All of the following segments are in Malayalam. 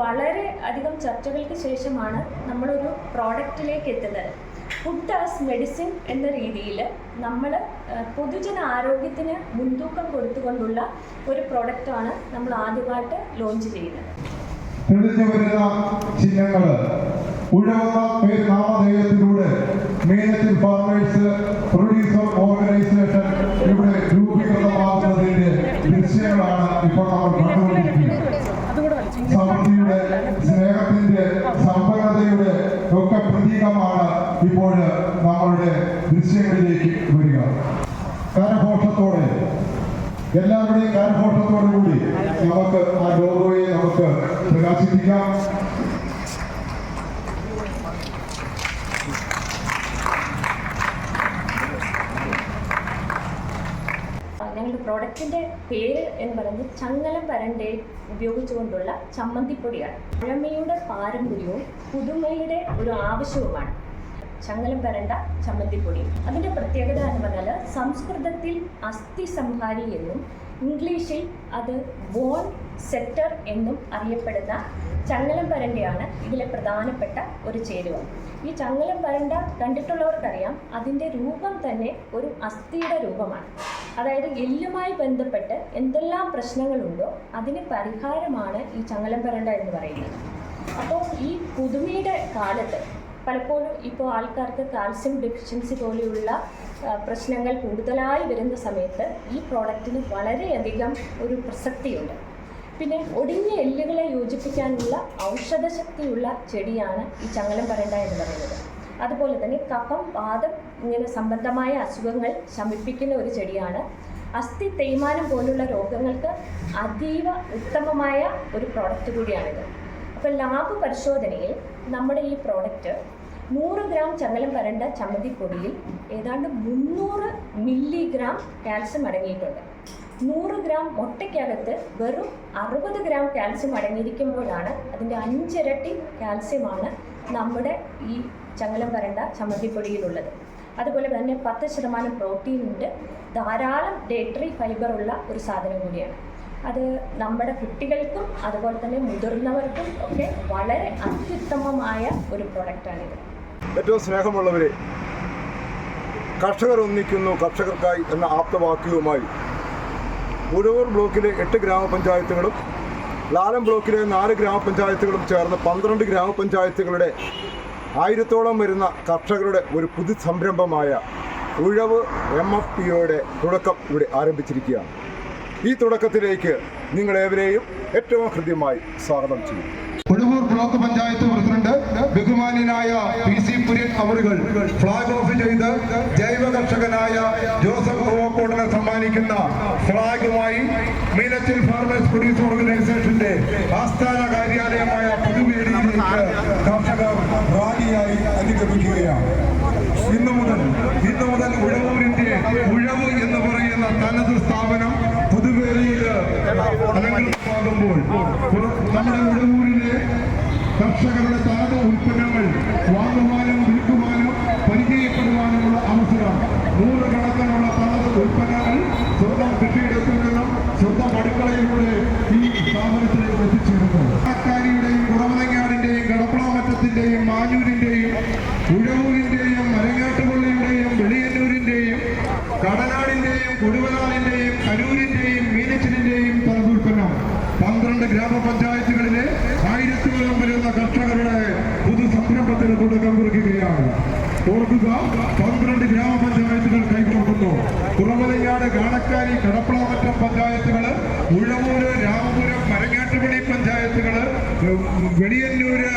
വളരെ അധികം ചർച്ചകൾക്ക് ശേഷമാണ് നമ്മളൊരു പ്രോഡക്റ്റിലേക്ക് എത്തുന്നത്. ഫുഡ് ആസ് മെഡിസിൻ എന്ന രീതിയിൽ നമ്മൾ പൊതുജന ആരോഗ്യത്തിന് മുൻതൂക്കം കൊടുത്തുകൊണ്ടുള്ള ഒരു പ്രോഡക്റ്റാണ് നമ്മൾ ആദ്യമായിട്ട് ലോഞ്ച് ചെയ്യുന്നത്. തെളിഞ്ഞു വരുന്ന ചിഹ്നങ്ങൾ ഉഴവുന്ന നാമധേയത്തിലൂടെ മീനച്ചിൽ ഫാർമേഴ്സ് പ്രൊഡ്യൂസർ ഓർഗനൈസേഷൻ ഇവിടെ രൂപീകൃതമാകുന്നതിന്റെ ദൃശ്യങ്ങളാണ് ഇപ്പോൾ നമ്മൾ കണ്ടുകൊണ്ടിരിക്കുന്നത്. സമൃദ്ധിയുടെ, സ്നേഹത്തിന്റെ, സമ്പന്നതയുടെ ഒക്കെ പ്രതീകമാണ് ഇപ്പോൾ നമ്മളുടെ ദൃശ്യങ്ങളിലേക്ക് വരിക. കരഘോഷത്തോടെ, എല്ലാവരുടെയും കരഘോഷത്തോടു കൂടി നമുക്ക് ആ ലോഗോയെ നമുക്ക് പ്രകാശിപ്പിക്കാം. ഞങ്ങളുടെ പ്രോഡക്റ്റിൻ്റെ പേര് എന്ന് പറയുന്നത് ചങ്ങലം പരണ്ടെ ഉപയോഗിച്ചുകൊണ്ടുള്ള ചമ്മന്തിപ്പൊടിയാണ്. പഴമയുടെ പാരമ്പര്യവും പുതുമയുടെ ഒരു ആവശ്യവുമാണ് ചങ്ങലം പരണ്ട ചമ്മന്തിപ്പൊടി. അതിൻ്റെ പ്രത്യേകത എന്ന് പറഞ്ഞാൽ സംസ്കൃതത്തിൽ അസ്ഥി സംഹാരി എന്നും ഇംഗ്ലീഷിൽ അത് ബോൺ സെറ്റർ എന്നും അറിയപ്പെടുന്ന ചങ്ങലം പരണ്ടയാണ് ഇതിലെ പ്രധാനപ്പെട്ട ഒരു ചേരുവ. ഈ ചങ്ങലം പരണ്ട കണ്ടിട്ടുള്ളവർക്കറിയാം, അതിൻ്റെ രൂപം തന്നെ ഒരു അസ്ഥിയുടെ രൂപമാണ്. അതായത് എല്ലുമായി ബന്ധപ്പെട്ട് എന്തെല്ലാം പ്രശ്നങ്ങളുണ്ടോ അതിന് പരിഹാരമാണ് ഈ ചങ്ങലം പരണ്ട എന്ന് പറയുന്നത്. അപ്പോൾ ഈ പുതുമയുടെ കാലത്ത് പലപ്പോഴും ഇപ്പോൾ ആൾക്കാർക്ക് കാൽസ്യം ഡെഫിഷ്യൻസി പോലെയുള്ള പ്രശ്നങ്ങൾ കൂടുതലായി വരുന്ന സമയത്ത് ഈ പ്രോഡക്റ്റിന് വളരെയധികം ഒരു പ്രസക്തിയുണ്ട്. പിന്നെ ഒടിഞ്ഞ എല്ലുകളെ യോജിപ്പിക്കാനുള്ള ഔഷധ ശക്തിയുള്ള ചെടിയാണ് ഈ ചങ്ങലം പരണ്ട എന്ന് പറയുന്നത്. അതുപോലെ തന്നെ കഫം, വാതം ഇങ്ങനെ സംബന്ധമായ അസുഖങ്ങൾ ശമിപ്പിക്കുന്ന ഒരു ചെടിയാണ്. അസ്ഥി തേയ്മാനം പോലുള്ള രോഗങ്ങൾക്ക് അതീവ ഉത്തമമായ ഒരു പ്രോഡക്റ്റ് കൂടിയാണിത്. അപ്പോൾ ലാബ് പരിശോധനയിൽ നമ്മുടെ ഈ പ്രോഡക്റ്റ് 100 ഗ്രാം ചങ്ങലം പരണ്ട ചമ്മന്തിപ്പൊടിയിൽ ഏതാണ്ട് 300 മില്ലിഗ്രാം കാൽസ്യം അടങ്ങിയിട്ടുണ്ട്. 100 ഗ്രാം മുട്ടയ്ക്കകത്ത് വെറും 60 ഗ്രാം കാൽസ്യം അടങ്ങിയിരിക്കുമ്പോഴാണ് അതിൻ്റെ 5 ഇരട്ടി കാൽസ്യമാണ് നമ്മുടെ ഈ ചങ്ങലം പരണ്ട ചമ്മന്തിപ്പൊടിയിലുള്ളത്. അതുപോലെ തന്നെ 10% പ്രോട്ടീൻ ഉണ്ട്. ധാരാളം ഡയറ്ററി ഫൈബർ ഉള്ള ഒരു സാധനം കൂടിയാണ്. അത് നമ്മുടെ കുട്ടികൾക്കും അതുപോലെ തന്നെ മുതിർന്നവർക്കും ഒക്കെ വളരെ അത്യുത്തമമായ ഒരു പ്രൊഡക്റ്റാണിത്. ഏറ്റവും സ്നേഹമുള്ളവരെ, കർഷകർ ഒന്നിക്കുന്നു കർഷകർക്കായി എന്ന ആപ്തവാക്യവുമായി ഉഴവൂർ ബ്ലോക്കിലെ 8 ഗ്രാമപഞ്ചായത്തുകളും ലാലം ബ്ലോക്കിലെ 4 ഗ്രാമപഞ്ചായത്തുകളും ചേർന്ന് 12 ഗ്രാമപഞ്ചായത്തുകളുടെ 1000-ഓളം വരുന്ന കർഷകരുടെ ഒരു പുതു സംരംഭമായ ഉഴവ് MFPOയുടെ തുടക്കം ഇവിടെ ആരംഭിച്ചിരിക്കുകയാണ്. ഈ തുടക്കത്തിലേക്ക് നിങ്ങളേവരെയും ഏറ്റവും ഹൃദ്യമായി സ്വാഗതം ചെയ്യും. ഉഴവൂർ ബ്ലോക്ക് പഞ്ചായത്ത് പ്രസിഡന്റ് ബഹുമാന്യനായ PC കുര്യൻ അവറുകൾ ഫ്ലാഗ് ഓഫ് ചെയ്ത് ജൈവ കർഷകനായ ജോസഫ് കോവക്കോടിനെ സമ്മാനിക്കുന്ന ഫ്ലാഗുമായി മീനച്ചിൽ ഫാർമേഴ്സ് പ്രൊഡ്യൂസർ ഓർഗനൈസേഷന്റെ ആസ്ഥാന കാര്യാലയമായ പുതുവേദിയിലേക്ക് കർഷകർ റാലിയായി അനുഗമിക്കുകയാണ്. ഇന്നു മുതൽ ഉഴവൂരിന്റെ ഉഴവ് എന്ന് പറയുന്ന തനത് സ്ഥാപനം പുതുവേദിയിൽ അലങ്കൃതമാകുമ്പോൾ നമ്മുടെ ഉഴവൂരിലെ കർഷകരുടെ തനത് ഉൽപ്പന്നങ്ങൾ വാങ്ങുവാനും വിൽക്കുവാനും പരിചയപ്പെടുവാനുമുള്ള അവസരം നൂറുകണക്കിനുള്ള തനത് ഉൽപ്പന്നങ്ങൾ സ്വന്തം കൃഷിയിടത്തിൽ നിന്നും സ്വന്തം അടുക്കളയിലൂടെ ഈ സ്ഥാപനത്തിലേക്ക് എത്തിച്ചേരുന്നു. കാക്കാരിയുടെയും കുടമലങ്ങാടിന്റെയും കടപ്പളാമറ്റത്തിന്റെയും മാഞ്ഞൂരിന്റെയും ഉഴവൂരിന്റെയും മരങ്ങാട്ടുപള്ളിയുടെയും വെളിയന്നൂരിന്റെയും കടനാടിന്റെയും കൊടുവനാടിന്റെയും കരൂരിന്റെയും മീനച്ചിലിന്റെയും തനതുൽപ്പന്നം 12 ഗ്രാമപഞ്ചായത്തുകളിലെ 1000-ഓളം വരുന്ന കർഷകരുടെ പുതു സംരംഭത്തിന് തുടക്കം കുറിക്കുകയാണ്. ഓർക്കുക, 12 ഗ്രാമപഞ്ചായത്തുകൾ കൈക്കൊള്ളുന്നു. കുറവലങ്ങാട്, കാണക്കാരി, കടപ്പളാമറ്റം പഞ്ചായത്തുകൾ, ഉഴവൂര്, രാമപുരം, മരങ്ങാട്ടുപള്ളി പഞ്ചായത്തുകൾ, വെളിയന്നൂര്,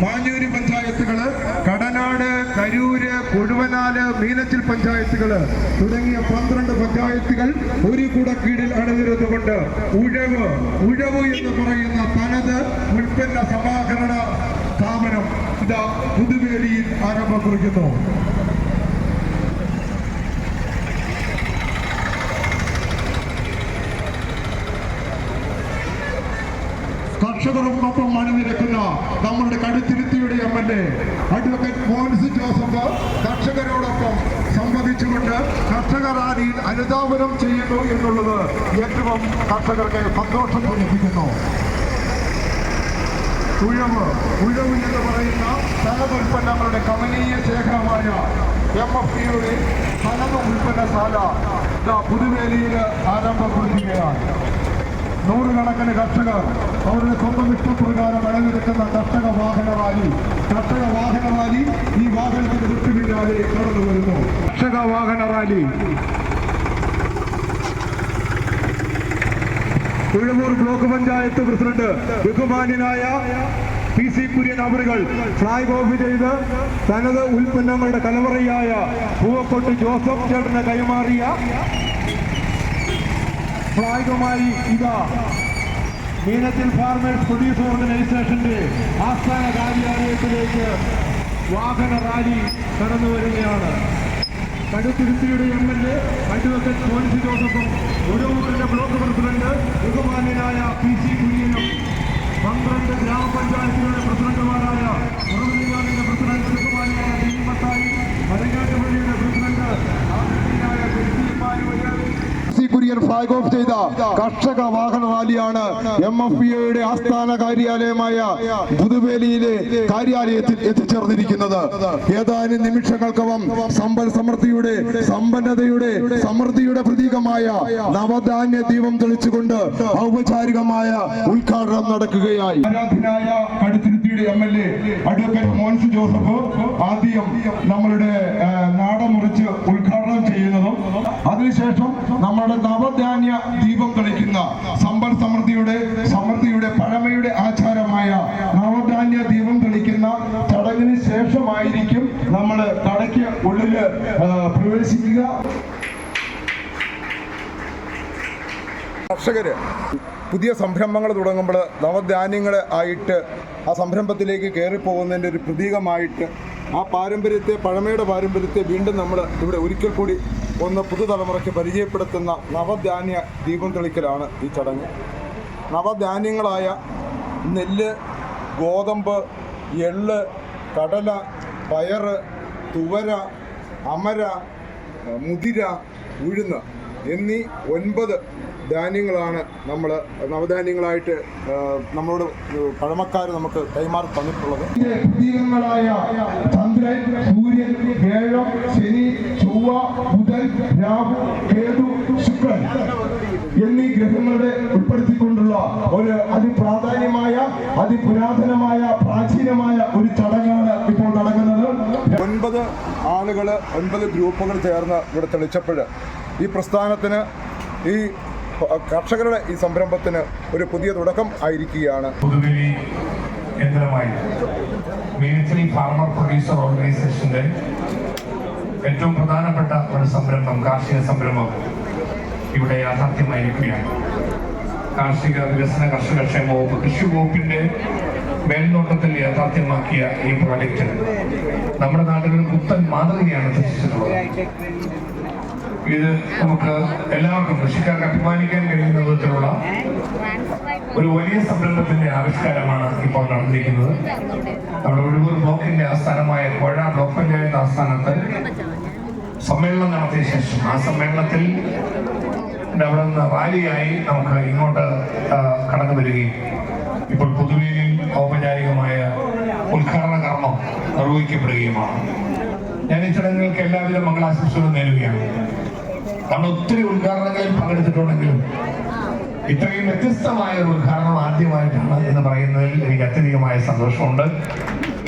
മാഞ്ഞൂര് പഞ്ചായത്തുകള്, കടനാട്, കരൂര്, കൊടുവനാല്, മീനച്ചിൽ പഞ്ചായത്തുകള് തുടങ്ങിയ 12 പഞ്ചായത്തുകൾ ഒരു കുടക്കീഴിൽ അണിനിരന്നുകൊണ്ട് ഉഴവ് എന്ന് പറയുന്ന തനത് ഉൽപ്പന്ന സമാഹരണ സ്ഥാപനം ഇതാ പുതുവേദിയിൽ ആരംഭം കുറിക്കുന്നു. കർഷകർക്കൊപ്പം അണിനിരക്കുന്ന നമ്മളുടെ കടുത്തിരുത്തിയുടെ MLA അഡ്വക്കേറ്റ് മോൻസ് ജോസഫ് കർഷകരോടൊപ്പം സംവദിച്ചുകൊണ്ട് കർഷക റാലിയിൽ അനുധാവനം ചെയ്യുന്നു എന്നുള്ളത് ഏറ്റവും കർഷകർക്ക് സന്തോഷം തോന്നിപ്പിക്കുന്നു. ഉഴവ് എന്ന് പറയുന്ന തനത് ഉൽപ്പന്നങ്ങളുടെ കമനീയ ശേഖരമായ MFPയുടെ തനത് ഉൽപ്പന്നശാല പുതുവേലിയിൽ ആരംഭം കുറിക്കുകയാണ്. നൂറുകണക്കിന് കർഷകർ അവരുടെ സ്വന്തം ഇഷ്ടപ്രകാരം അണിനിരക്കുന്ന കർഷക വാഹന റാലി ഈ വാഹനത്തിന്റെ തൊട്ടുപിന്നാലെ കടന്നു വരുന്നു. കർഷക വാഹന rally Uzhavoor block panchayat president ബഹുമാന്യനായ PC കുര്യൻ അവറുകൾ ഫ്ലാഗ് ഓഫ് ചെയ്ത് തനത് ഉൽപ്പന്നങ്ങളുടെ കലവറയായ പൂവക്കൊട്ട് ജോസഫ് ചേട്ടന് കൈമാറിയ ഫ്ലാഗുമായി ഇതാ മീനച്ചിൽ ഫാർമേഴ്സ് പ്രൊഡ്യൂസർ ഓർഗനൈസേഷന്റെ ആസ്ഥാന കാര്യാലയത്തിലേക്ക് വാഹന റാലി കടന്നു വരികയാണ്. കടുത്തുരുത്തിയുടെ MLA അഡ്വക്കേറ്റ് മോൻസി ജോസഫും ഉഴവൂരിന്റെ ബ്ലോക്ക് പ്രസിഡന്റ് ബഹുമാന്യനായ PC കുര്യനും 12 ഗ്രാമപഞ്ചായത്തുകളുടെ പ്രസിഡന്റുമാരായ ഉറവിലിങ്ങാടിന്റെ പ്രസിഡന്റ് ബഹുമാന്യനായ ദേവിമത്തായി, മരങ്ങാട്ടുപള്ളിയുടെ പ്രസിഡന്റ് ആദരണീയനായ കുര്യൻ ഫ്ലാഗ് ഓഫ് ചെയ്ത കർഷക വാഹന റാലിയാണ് MFPയുടെ ആസ്ഥാന കാര്യാലയമായ പുതുവേലിയിലെ കാര്യാലയത്തിൽ എത്തിച്ചേർന്നിരിക്കുന്നത്. ഏതാനും നിമിഷങ്ങൾക്കകം സമ്പൽ സമൃദ്ധിയുടെ സമ്പന്നതയുടെ സമൃദ്ധിയുടെ പ്രതീകമായ നവധാന്യ ദീപം തെളിച്ചുകൊണ്ട് ഔപചാരികമായ ഉദ്ഘാടനം നടക്കുകയായി. ആരാധനായ കടുത്തുരുത്തിയുടെ MLA അഡ്വക്കേറ്റ് മോൻസി ജോസഫ് ആദ്യം നമ്മളുടെ നാടമുറിച്ച് ഉദ്ഘാടനം ചെയ്യുന്നതും അതിനുശേഷം നമ്മുടെ നവധാന്യ ദീപം തെളിക്കുന്ന സമ്പൽ സമൃദ്ധിയുടെ പഴമയുടെ ആചാരമായ നവധാന്യ ദീപം തെളിക്കുന്ന ചടങ്ങിന് ശേഷമായിരിക്കും നമ്മൾ കടയ്ക്ക് ഉള്ളില് പ്രവേശിക്കുക. കർഷകര് പുതിയ സംരംഭങ്ങൾ തുടങ്ങുമ്പോൾ നവധാന്യങ്ങൾ ആയിട്ട് ആ സംരംഭത്തിലേക്ക് കയറിപ്പോകുന്നതിൻ്റെ ഒരു പ്രതീകമായിട്ട് ആ പാരമ്പര്യത്തെ, പഴമയുടെ പാരമ്പര്യത്തെ വീണ്ടും നമ്മൾ ഇവിടെ ഒരിക്കൽ കൂടി ഒന്ന് പുതുതലമുറയ്ക്ക് പരിചയപ്പെടുത്തുന്ന നവധാന്യ ദീപം തെളിക്കലാണ് ഈ ചടങ്ങ്. നവധാന്യങ്ങളായ നെല്ല്, ഗോതമ്പ്, എള്ള്, കടല, പയറ്, തുവര, അമര, മുതിര, ഉഴുന്ന് എന്നീ 9 ധാന്യങ്ങളാണ് നമ്മൾ നവധാന്യങ്ങളായിട്ട് നമ്മളോട് പഴമക്കാർ നമുക്ക് കൈമാറി തന്നിട്ടുള്ളത്. പ്രതീകങ്ങളായ ചന്ദ്രൻ, സൂര്യൻ, വ്യാഴം, ശനി, ചൊവ്വ, ബുധൻ, രാഹു, കേതു, ശുക്രൻ എന്നീ ഗ്രഹങ്ങളുടെ ഉൾപ്പെടുത്തിക്കൊണ്ടുള്ള ഒരു അതിപ്രാധാന്യമായ അതിപുരാതനമായ പ്രാചീനമായ ഒരു ചടങ്ങാണ് ഇപ്പോൾ നടക്കുന്നത്. 9 ആളുകൾ 9 ഗ്രൂപ്പുകൾ ചേർന്ന് ഇവിടെ തെളിച്ചപ്പോൾ ഈ പ്രസ്ഥാനത്തിന്, ഈ കർഷകരുടെ ഈ സംരംഭത്തിന് ഒരു പുതിയ തുടക്കം ആയിരിക്കുകയാണ്. പുതുവേലി കേന്ദ്രമായി മീനച്ചിൽ ഫാർമർ പ്രൊഡ്യൂസർ ഓർഗനൈസേഷന്റെ ഏറ്റവും പ്രധാനപ്പെട്ട ഒരു സംരംഭം, കാർഷിക സംരംഭം ഇവിടെ യാഥാർത്ഥ്യമായിരിക്കുകയാണ്. കാർഷിക വികസന കർഷക ക്ഷേമ വകുപ്പ്, കൃഷി വകുപ്പിന്റെ മേൽനോട്ടത്തിൽ യാഥാർത്ഥ്യമാക്കിയ ഈ പ്രോജക്റ്റ് നമ്മുടെ നാട്ടിൽ പുത്തൻ മാതൃകയാണ് സൃഷ്ടിച്ചിട്ടുള്ളത്. ഇത് നമുക്ക് എല്ലാവർക്കും കൃഷിക്കാർക്ക് അഭിമാനിക്കാൻ കഴിയുന്ന വിധത്തിലുള്ള ഒരു വലിയ സംരംഭത്തിന്റെ ആവിഷ്കാരമാണ് ഇപ്പോൾ നടന്നിരിക്കുന്നത്. നമ്മുടെ ഉഴവൂർ ബ്ലോക്കിന്റെ ആസ്ഥാനമായ കോഴ ബ്ലോക്ക് പഞ്ചായത്ത് ആസ്ഥാനത്ത് സമ്മേളനം നടത്തിയ ശേഷം ആ സമ്മേളനത്തിൽ അവിടെ നിന്ന് റാലിയായി നമുക്ക് ഇങ്ങോട്ട് കടന്നു വരികയും ഇപ്പോൾ പൊതുവേലിയിൽ ഔപചാരികമായ ഉദ്ഘാടന കർമ്മം നിർവഹിക്കപ്പെടുകയുമാണ്. ഞാൻ ഈ ചടങ്ങുകൾക്ക് എല്ലാവിധ മംഗളാശംസകളും നേരുകയാണ്. നമ്മൾ ഒത്തിരി ഉദ്ഘാടനങ്ങളിൽ പങ്കെടുത്തിട്ടുണ്ടെങ്കിലും ഇത്രയും വ്യത്യസ്തമായ ഒരു ഉദ്ഘാടനം ആദ്യമായിട്ടാണ് എന്ന് പറയുന്നതിൽ എനിക്ക് അത്യധികമായ സന്തോഷമുണ്ട്.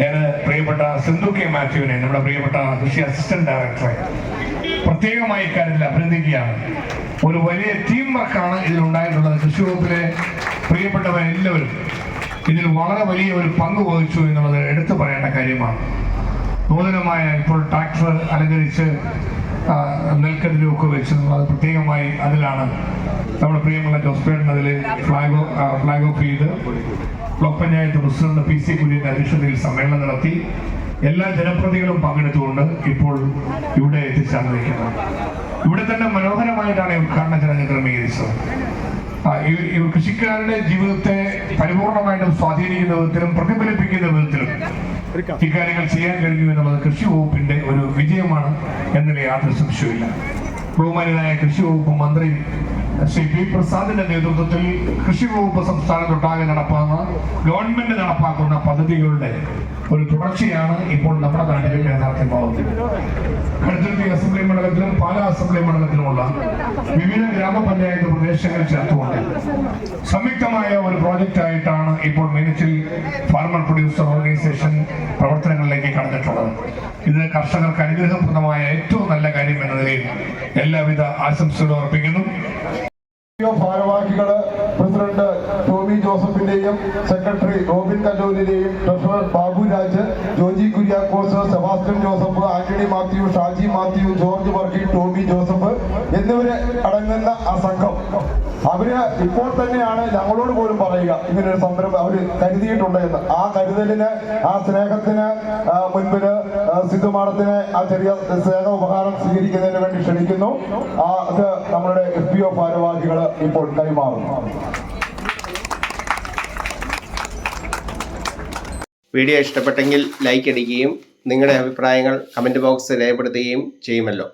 ഞാൻ പ്രിയപ്പെട്ട സിന്ധു കെ മാത്യുവിനെ, നമ്മുടെ പ്രിയപ്പെട്ട കൃഷി അസിസ്റ്റന്റ് ഡയറക്ടറെ പ്രത്യേകമായി ഇക്കാര്യത്തിൽ അഭിനന്ദിക്കുകയാണ്. ഒരു വലിയ ടീം വർക്കാണ് ഇതിലുണ്ടായിട്ടുള്ളത്. കൃഷി വകുപ്പിലെ പ്രിയപ്പെട്ടവരെല്ലാവരും ഇതിൽ വളരെ വലിയ ഒരു പങ്ക് വഹിച്ചു എന്നുള്ളത് എടുത്തു പറയേണ്ട കാര്യമാണ്. നൂതനമായ ഇപ്പോൾ ട്രാക്ടർ അലങ്കരിച്ച് നെൽക്കതിരൊക്കെ വെച്ച് അത് പ്രത്യേകമായി അതിലാണ് നമ്മുടെ പ്രിയമുള്ള ജോസ്പേട്ടൻ അതിൽ ഫ്ലാഗ് ഓഫ് ചെയ്ത് ബ്ലോക്ക് പഞ്ചായത്ത് പ്രസിഡന്റ് PC കുര്യന്റെ അധ്യക്ഷതയിൽ സമ്മേളനം നടത്തി എല്ലാ ജനപ്രതിനിധികളും പങ്കെടുത്തുകൊണ്ട് ഇപ്പോൾ ഇവിടെ എത്തിച്ചേർന്നിരിക്കുന്നത്. ഇവിടെ തന്നെ മനോഹരമായിട്ടാണ് ഈ ഉദ്ഘാടന ചടങ്ങ് ക്രമീകരിച്ചത്. കൃഷിക്കാരുടെ ജീവിതത്തെ പരിപൂർണമായിട്ടും സ്വാധീനിക്കുന്ന വിധത്തിലും പ്രതിഫലിപ്പിക്കുന്ന വിധത്തിലും ഇക്കാര്യങ്ങൾ ചെയ്യാൻ കഴിഞ്ഞു എന്നുള്ളത് കൃഷി വകുപ്പിന്റെ ഒരു വിജയമാണ് എന്നതിൽ യാതൊരു സംശയമില്ല. ബഹുമാന്യനായ കൃഷി വകുപ്പ് മന്ത്രി ശ്രീ പി പ്രസാദിന്റെ നേതൃത്വത്തിൽ കൃഷി വകുപ്പ് സംസ്ഥാനത്തൊട്ടാകെ ഗവൺമെന്റ് നടപ്പാക്കുന്ന പദ്ധതികളുടെ ഒരു തുടർച്ചയാണ് ഇപ്പോൾ നമ്മുടെ നാട്ടിൽ യാഥാർത്ഥ്യമാവുന്നത്. കടുത്തുരുത്തി അസംബ്ലി മണ്ഡലത്തിലും പാലാ അസംബ്ലി മണ്ഡലത്തിലുമുള്ള വിവിധ ഗ്രാമപഞ്ചായത്ത് പ്രദേശങ്ങൾ ചേർത്തുകൊണ്ട് സംയുക്തമായ ഒരു പ്രോജക്റ്റ് ആയിട്ടാണ് ഇപ്പോൾ മീനച്ചിൽ ഫാർമർ പ്രൊഡ്യൂസർ ഓർഗനൈസേഷൻ പ്രവർത്തനങ്ങളിലേക്ക് കടന്നിട്ടുള്ളത്. ഇത് കർഷകർക്ക് അനുഗ്രഹപ്രദമായ ഏറ്റവും നല്ല കാര്യം എന്ന നിലയിൽ എല്ലാവിധ ആശംസകളും അർപ്പിക്കുന്നു. ഭാരവാഹികള് പ്രസിഡന്റ് ടോമി ജോസഫിന്റെയും സെക്രട്ടറി റോബിൻ കല്ലൂരിന്റെയും ട്രഷറർ ബാബു രാജ്, ജോജി കുര്യാക്കോസ്, സെബാസ്റ്റ്യൻ ജോസഫ്, ആന്റണി മാത്യു, ഷാജി മാത്യു, ജോർജ് വർക്കി, ടോമി ജോസഫ് എന്നിവരെ അടങ്ങുന്ന ആ സംഘം അവര് ഇപ്പോൾ തന്നെയാണ് ഞങ്ങളോട് പോലും പറയുക ഇങ്ങനൊരു സംരംഭം അവര് കരുതിയിട്ടുണ്ട് എന്ന്. ആ കരുതലിന്, ആ സ്നേഹത്തിന് മുൻപില് സിദ്ധുമാടത്തിന് ആ ചെറിയ സ്നേഹ ഉപഹാരം സ്വീകരിക്കുന്നതിന് വേണ്ടി ക്ഷണിക്കുന്നു. അത് നമ്മളുടെ FPO ഭാരവാഹികള് ഇപ്പോൾ കൈമാറും. വീഡിയോ ഇഷ്ടപ്പെട്ടെങ്കിൽ ലൈക്ക് അടിക്കുകയും നിങ്ങളുടെ അഭിപ്രായങ്ങൾ കമൻറ്റ് ബോക്സിൽ രേഖപ്പെടുത്തുകയും ചെയ്യുമല്ലോ.